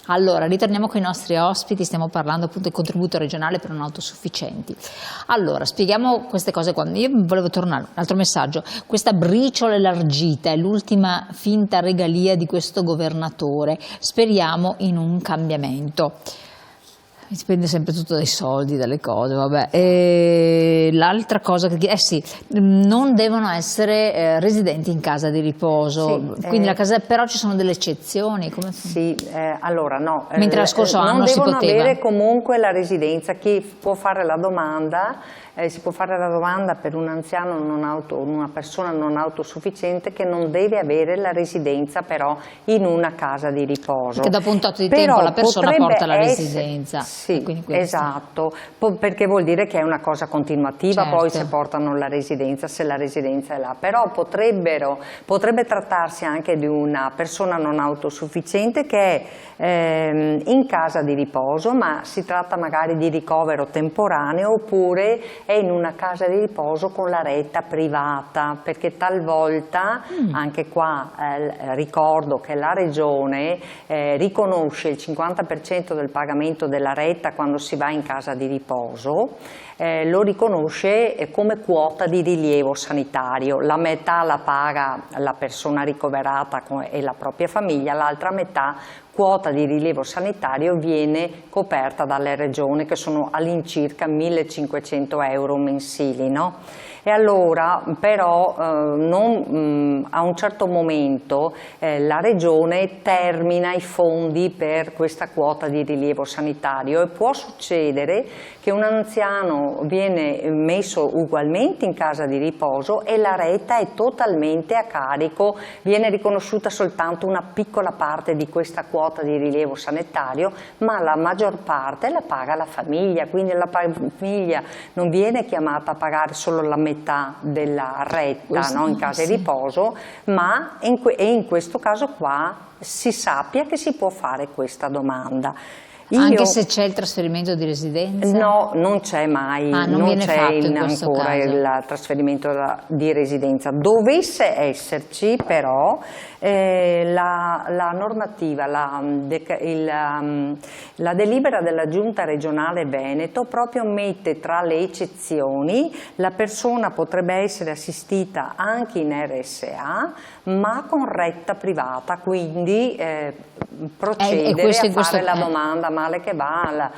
Allora, ritorniamo con i nostri ospiti, stiamo parlando appunto del contributo regionale per non autosufficienti. Allora, spieghiamo queste cose qua. Io volevo tornare, un altro messaggio, questa briciola elargita è l'ultima finta regalia di questo governatore, speriamo in un cambiamento. Dipende sempre tutto dai soldi, dalle cose, vabbè. E l'altra cosa che sì, non devono essere residenti in casa di riposo, sì, quindi la casa, però ci sono delle eccezioni. Come... Sì, allora no. Mentre lo scorso anno si poteva. Non devono avere comunque la residenza. Chi può fare la domanda, si può fare la domanda per un anziano una persona non autosufficiente che non deve avere la residenza però in una casa di riposo. Perché dopo un tot di tempo la persona porta la residenza. Sì, esatto, perché vuol dire che è una cosa continuativa, certo. Poi se portano la residenza, se la residenza è là, però potrebbe trattarsi anche di una persona non autosufficiente che è in casa di riposo, ma si tratta magari di ricovero temporaneo oppure è in una casa di riposo con la retta privata, perché talvolta, anche qua ricordo che la Regione riconosce il 50% del pagamento della retta quando si va in casa di riposo, lo riconosce come quota di rilievo sanitario, la metà la paga la persona ricoverata e la propria famiglia, l'altra metà quota di rilievo sanitario viene coperta dalle regioni che sono all'incirca 1.500 euro mensili, no? E allora però a un certo momento la Regione termina i fondi per questa quota di rilievo sanitario e può succedere che un anziano viene messo ugualmente in casa di riposo e la retta è totalmente a carico, viene riconosciuta soltanto una piccola parte di questa quota di rilievo sanitario, ma la maggior parte la paga la famiglia, quindi la famiglia non viene chiamata a pagare solo la metà della retta, no, in casa di riposo, ma in questo caso qua si sappia che si può fare questa domanda. Anche se c'è il trasferimento di residenza? No, non c'è mai, non c'è ancora il trasferimento di residenza. Dovesse esserci però la normativa, la delibera della Giunta regionale Veneto proprio mette tra le eccezioni la persona potrebbe essere assistita anche in RSA ma con retta privata, quindi procedere a fare la domanda male che va, la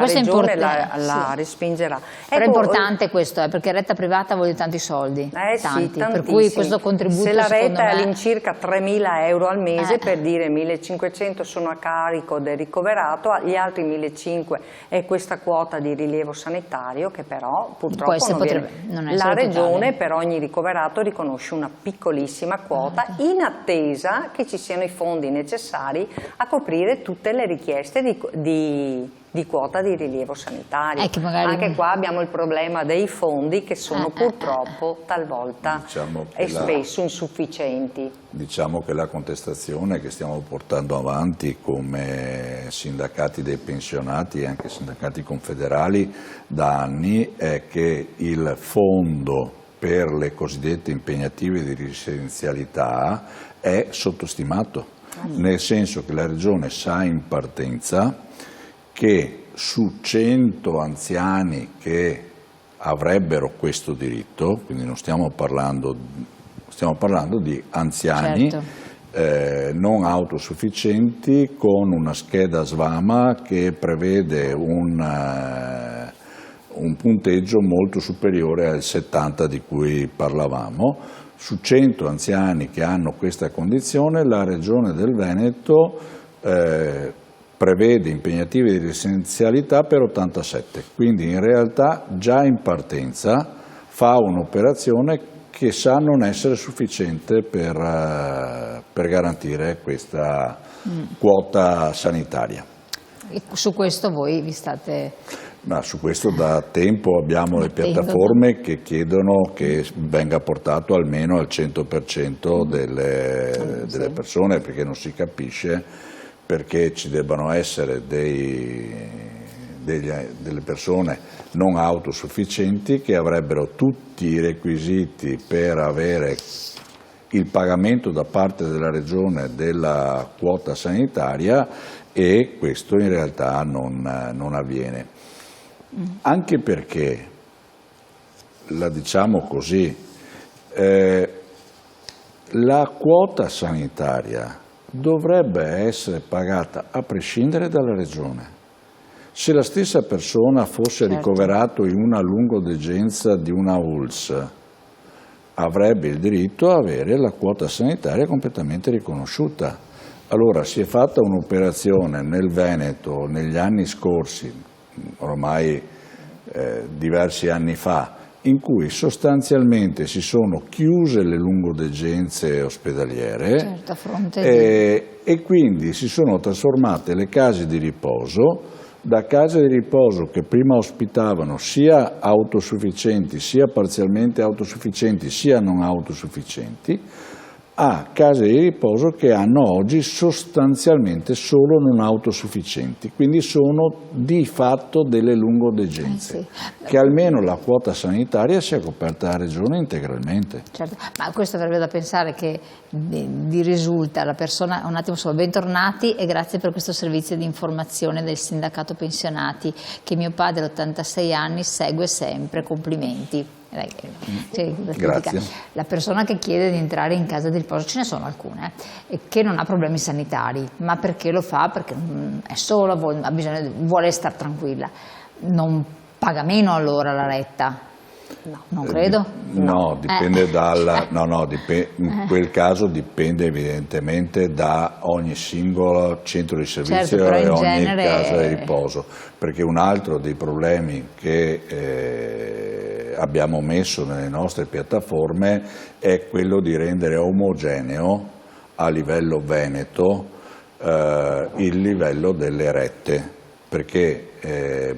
Regione la respingerà. Però è importante questo, perché retta privata vuol dire tanti soldi, tanti, sì, per cui questo contributo se la retta è all'incirca 3.000 euro al mese, per dire 1.500 sono a carico del ricoverato, gli altri 1.500 è questa quota di rilievo sanitario che però purtroppo la Regione per ogni ricoverato riconosce una piccolissima quota in attesa che ci siano i fondi necessari a coprire tutte le richieste di quota di rilievo sanitario. Anche qua abbiamo il problema dei fondi che sono purtroppo talvolta e spesso insufficienti. Diciamo che la contestazione che stiamo portando avanti come sindacati dei pensionati e anche sindacati confederali da anni è che il fondo per le cosiddette impegnative di residenzialità è sottostimato, nel senso che la Regione sa in partenza che su 100 anziani che avrebbero questo diritto, quindi non stiamo parlando di anziani non autosufficienti con una scheda SVAMA che prevede un punteggio molto superiore al 70 di cui parlavamo. Su 100 anziani che hanno questa condizione la Regione del Veneto prevede impegnative di residenzialità per 87, quindi in realtà già in partenza fa un'operazione che sa non essere sufficiente per garantire questa quota sanitaria. E su questo voi vi state... Ma su questo da tempo abbiamo le piattaforme che chiedono che venga portato almeno al 100% delle persone, perché non si capisce perché ci debbano essere delle persone non autosufficienti che avrebbero tutti i requisiti per avere il pagamento da parte della Regione della quota sanitaria, e questo in realtà non avviene. Anche perché, la diciamo così, la quota sanitaria dovrebbe essere pagata a prescindere dalla Regione. Se la stessa persona fosse ricoverato in una lungodegenza di una ULSS, avrebbe il diritto a avere la quota sanitaria completamente riconosciuta. Allora si è fatta un'operazione nel Veneto negli anni scorsi, ormai diversi anni fa, in cui sostanzialmente si sono chiuse le lungodegenze ospedaliere, e quindi si sono trasformate le case di riposo da case di riposo che prima ospitavano sia autosufficienti, sia parzialmente autosufficienti, sia non autosufficienti, a case di riposo che hanno oggi sostanzialmente solo non autosufficienti, quindi sono di fatto delle lungodegenze, che almeno la quota sanitaria sia coperta dalla Regione integralmente. Certo, ma questo avrebbe da pensare che di risulta la persona, un attimo solo, bentornati e grazie per questo servizio di informazione del sindacato pensionati che mio padre 86 anni segue sempre, complimenti. Grazie. La persona che chiede di entrare in casa di riposo, ce ne sono alcune, che non ha problemi sanitari, ma perché lo fa? Perché è sola, vuole stare tranquilla, non paga meno allora la retta? No, non credo. No, dipende in quel caso dipende evidentemente da ogni singolo centro di servizio, certo, e ogni genere casa di riposo, perché un altro dei problemi che abbiamo messo nelle nostre piattaforme è quello di rendere omogeneo a livello veneto il livello delle rette, perché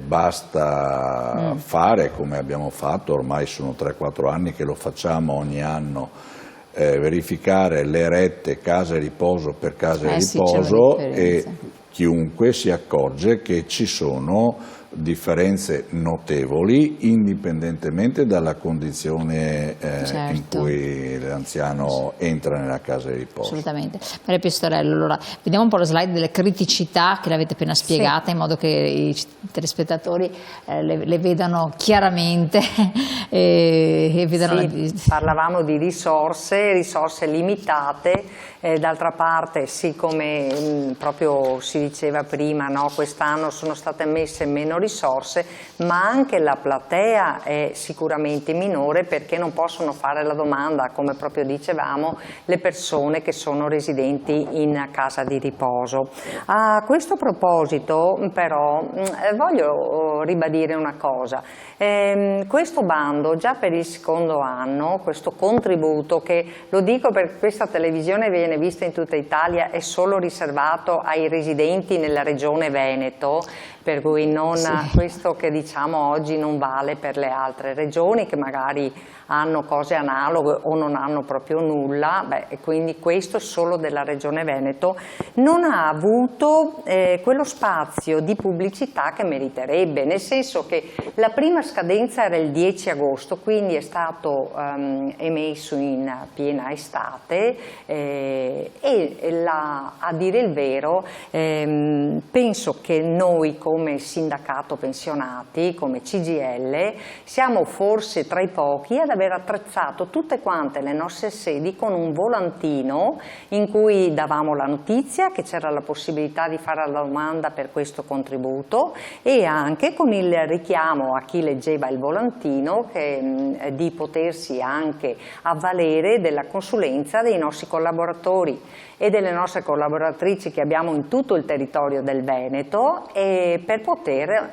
basta fare come abbiamo fatto, ormai sono 3-4 anni che lo facciamo ogni anno, verificare le rette casa e riposo per casa e riposo, e chiunque si accorge che ci sono differenze notevoli indipendentemente dalla condizione in cui l'anziano entra nella casa di riposo. Assolutamente. Maria Pistorello, allora vediamo un po' la slide delle criticità che l'avete appena spiegata, in modo che i telespettatori le vedano chiaramente e vedano parlavamo di risorse limitate. D'altra parte, sì, come proprio si diceva prima, no, quest'anno sono state messe meno risorse, ma anche la platea è sicuramente minore, perché non possono fare la domanda, come proprio dicevamo, le persone che sono residenti in casa di riposo. A questo proposito però voglio ribadire una cosa. Questo bando già per il secondo anno, questo contributo, che lo dico perché questa televisione viene vista in tutta Italia, è solo riservato ai residenti nella regione Veneto, per cui questo che diciamo oggi non vale per le altre regioni che magari hanno cose analoghe o non hanno proprio nulla, e quindi questo è solo della regione Veneto, non ha avuto quello spazio di pubblicità che meriterebbe, nel senso che la prima scadenza era il 10 agosto, quindi è stato emesso in piena estate, e a dire il vero penso che noi come sindacato pensionati, come CGIL, siamo forse tra i pochi ad aver attrezzato tutte quante le nostre sedi con un volantino in cui davamo la notizia che c'era la possibilità di fare la domanda per questo contributo, e anche con il richiamo a chi leggeva il volantino di potersi anche avvalere della consulenza dei nostri collaboratori e delle nostre collaboratrici che abbiamo in tutto il territorio del Veneto, e per poter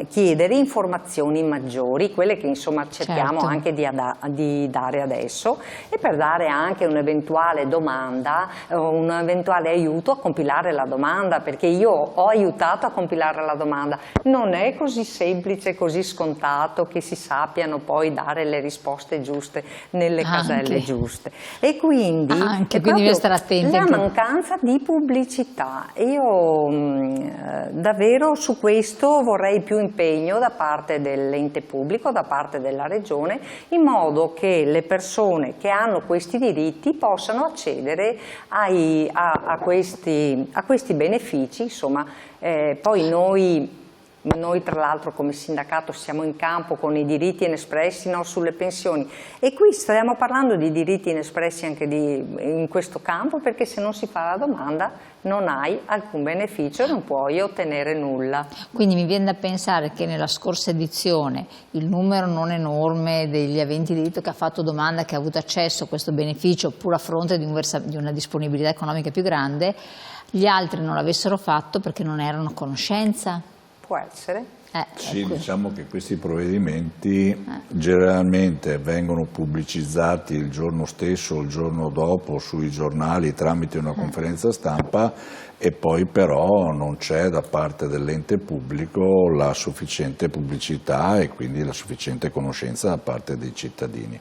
chiedere informazioni maggiori, quelle che insomma cerchiamo anche di dare adesso, e per dare anche un'eventuale domanda, un eventuale aiuto a compilare la domanda, perché io ho aiutato a compilare la domanda. Non è così semplice, così scontato che si sappiano poi dare le risposte giuste nelle caselle giuste, e quindi deve stare attenti. La mancanza di pubblicità. Io davvero su questo io vorrei più impegno da parte dell'ente pubblico, da parte della Regione, in modo che le persone che hanno questi diritti possano accedere a questi benefici. Insomma, poi noi tra l'altro come sindacato siamo in campo con i diritti inespressi, no, sulle pensioni, e qui stiamo parlando di diritti inespressi anche in questo campo, perché se non si fa la domanda non hai alcun beneficio, non puoi ottenere nulla. Quindi mi viene da pensare che nella scorsa edizione il numero non enorme degli aventi diritto che ha fatto domanda, che ha avuto accesso a questo beneficio pur a fronte di una disponibilità economica più grande, gli altri non l'avessero fatto perché non erano a conoscenza? Può essere. Sì, diciamo che questi provvedimenti generalmente vengono pubblicizzati il giorno stesso o il giorno dopo sui giornali tramite una conferenza stampa, e poi però non c'è da parte dell'ente pubblico la sufficiente pubblicità e quindi la sufficiente conoscenza da parte dei cittadini.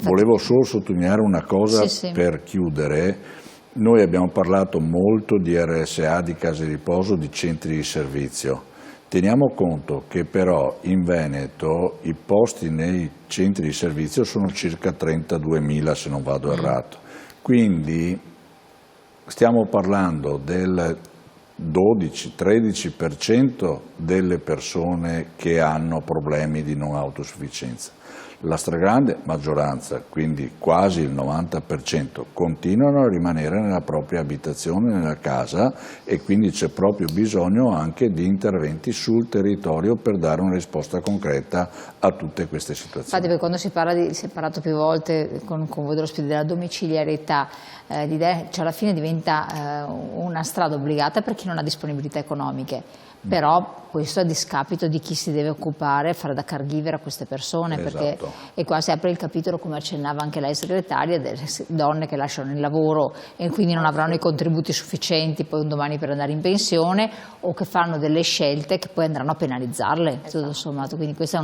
Volevo solo sottolineare una cosa, per chiudere. Noi abbiamo parlato molto di RSA, di case di riposo, di centri di servizio. Teniamo conto che però in Veneto i posti nei centri di servizio sono circa 32.000, se non vado errato. Quindi stiamo parlando del 12-13% delle persone che hanno problemi di non autosufficienza. La stragrande maggioranza, quindi quasi il 90%, continuano a rimanere nella propria abitazione, nella casa, e quindi c'è proprio bisogno anche di interventi sul territorio per dare una risposta concreta a tutte queste situazioni. Infatti, quando si è parlato più volte con voi dello spirito della domiciliarità, l'idea, cioè alla fine diventa una strada obbligata per chi non ha disponibilità economiche. Però questo a discapito di chi si deve occupare, fare da caregiver a queste persone, perché e qua si apre il capitolo, come accennava anche lei segretaria, delle donne che lasciano il lavoro e quindi non avranno i contributi sufficienti poi un domani per andare in pensione, o che fanno delle scelte che poi andranno a penalizzarle, tutto sommato. Quindi questa è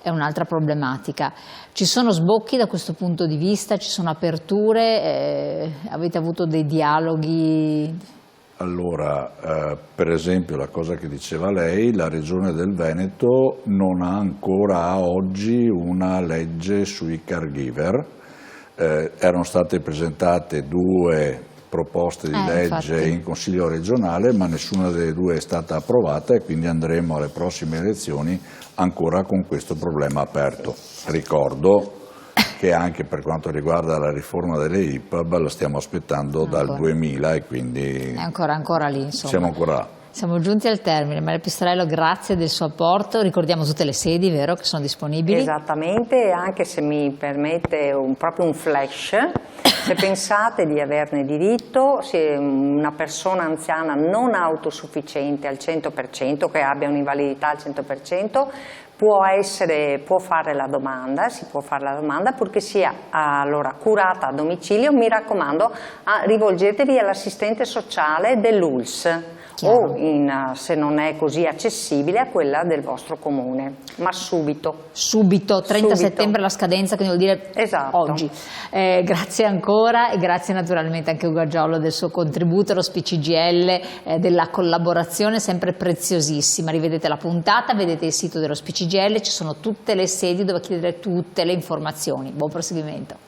un'altra problematica. Ci sono sbocchi da questo punto di vista, ci sono aperture, avete avuto dei dialoghi? Allora, per esempio la cosa che diceva lei, la Regione del Veneto non ha ancora a oggi una legge sui caregiver. Erano state presentate 2 proposte di legge in Consiglio regionale, ma nessuna delle 2 è stata approvata, e quindi andremo alle prossime elezioni ancora con questo problema aperto. Ricordo che anche per quanto riguarda la riforma delle IPAB la stiamo aspettando dal 2000, e quindi è ancora lì, insomma. Siamo ancora là. Siamo giunti al termine. Maria Pistorello, grazie del suo apporto. Ricordiamo tutte le sedi, vero, che sono disponibili? Esattamente, anche se mi permette proprio un flash, se pensate di averne diritto, se una persona anziana non autosufficiente al 100%, che abbia un'invalidità al 100%, può fare la domanda, si può fare la domanda purché sia allora curata a domicilio. Mi raccomando, rivolgetevi all'assistente sociale dell'ULSS o se non è così accessibile a quella del vostro comune, ma subito. Subito, 30 settembre la scadenza, quindi vuol dire oggi. Grazie ancora, e grazie naturalmente anche a Ugo Aggiolo del suo contributo, allo SPCGL, della collaborazione sempre preziosissima. Rivedete la puntata, vedete il sito dello SPCGL, ci sono tutte le sedi dove chiedere tutte le informazioni. Buon proseguimento.